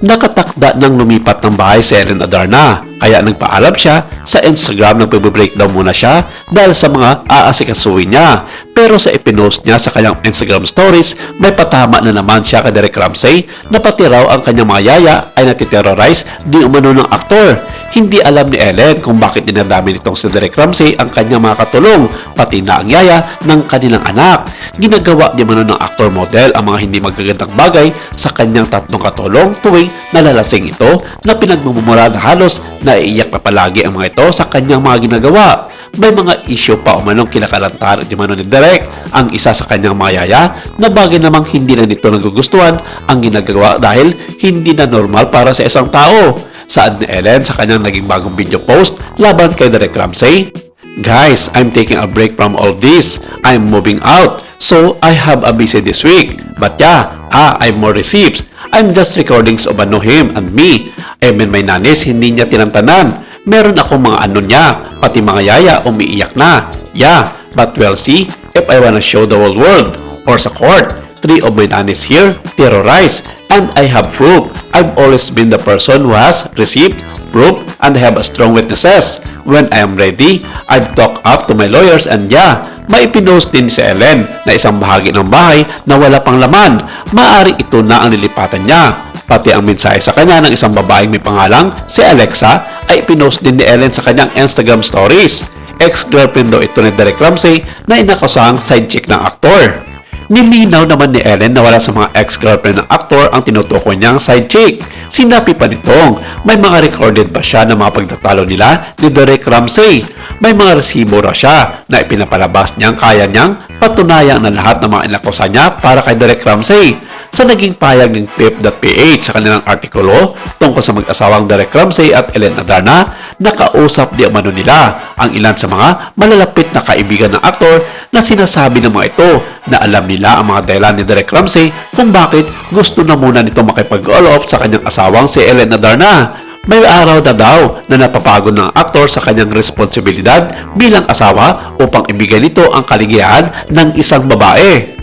nakatakda ng lumipat ng bahay si Ellen Adarna. Kaya nagpaalam siya sa Instagram na pag-breakdown muna siya dahil sa mga aasikasuhin niya. Pero sa ipinost niya sa kanyang Instagram stories, may patama na naman siya kay Derek Ramsey na pati raw ang kanyang mga yaya ay natiterrorize di umano ng aktor. Hindi alam ni Ellen kung bakit dinadami nitong si Derek Ramsey ang kanyang mga katulong, pati na ang yaya ng kanilang anak. Ginagawa di umano ng aktor model ang mga hindi magagandang bagay sa kanyang tatlong katulong tuwing nalalasing ito na pinagmumura na halos naiiyak na palagi ang mga ito sa kanyang mga ginagawa. May mga issue pa umanong kinakalantar di umano ni Derek ang isa sa kanyang mga yaya na bagay namang hindi na nito nagugustuhan ang ginagawa dahil hindi na normal para sa isang tao. Saad ni Ellen sa kanyang naging bagong video post laban kay Derek Ramsey, "Guys, I'm taking a break from all this. I'm moving out. So, I have a busy this week. But yeah, I'm more receipts. I'm just recordings of him and me. I mean, my nanis, hindi niya tinantanan. Meron akong mga ano niya, pati mga yaya umiiyak na. Yeah, but we'll see if I wanna show the whole world. Or sa court, 3 of my nanis here, terrorized. And I have proof. I've always been the person who has received, proof, and I have a strong witnesses. When I am ready, I've talked up to my lawyers and yeah, may ipinost din si Ellen na isang bahagi ng bahay na wala pang laman. Maaari ito na ang nilipatan niya. Pati ang mensahe sa kanya ng isang babaeng may pangalang si Alexa ay ipinost din ni Ellen sa kanyang Instagram stories. Ex-girlfriend daw ito ni Derek Ramsey na inakusahang side chick ng aktor. Nilinaw naman ni Ellen na wala sa mga ex-girlfriend ng aktor ang tinutukoy niyang side chick. Sinabi pa nitong may mga recorded ba siya ng mga pagtatalo nila ni Derek Ramsey. May mga resibo raw siya na ipinapalabas niyang kaya niyang patunayan na lahat ng mga inakusa niya para kay Derek Ramsey. Sa naging payag ng PIP.ph sa kanilang artikulo tungkol sa mag-asawang Derek Ramsey at Ellen Adarna, nakausap di umano nila ang ilan sa mga malalapit na kaibigan ng aktor na sinasabi ng mga ito na alam nila ang mga dahilan ni Derek Ramsey kung bakit gusto na muna nito makipag-all-off sa kanyang asawang si Ellen Adarna. May araw na daw na napapagod ng aktor sa kanyang responsibilidad bilang asawa upang ibigay nito ang kaligayahan ng isang babae.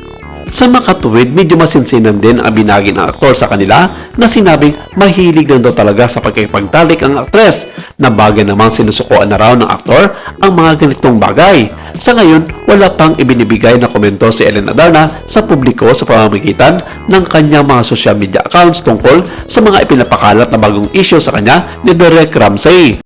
Sa makatuwid, medyo masinsinan din ang binagi ng aktor sa kanila na sinabing mahilig lang daw talaga sa pagkikipagtalik ang aktres na bagay namang sinusukuan na raw ng aktor ang mga ganitong bagay. Sa ngayon, wala pang ibinibigay na komento si Ellen Adarna sa publiko sa pamamagitan ng kanyang mga social media accounts tungkol sa mga ipinapakalat na bagong issue sa kanya ni Derek Ramsey.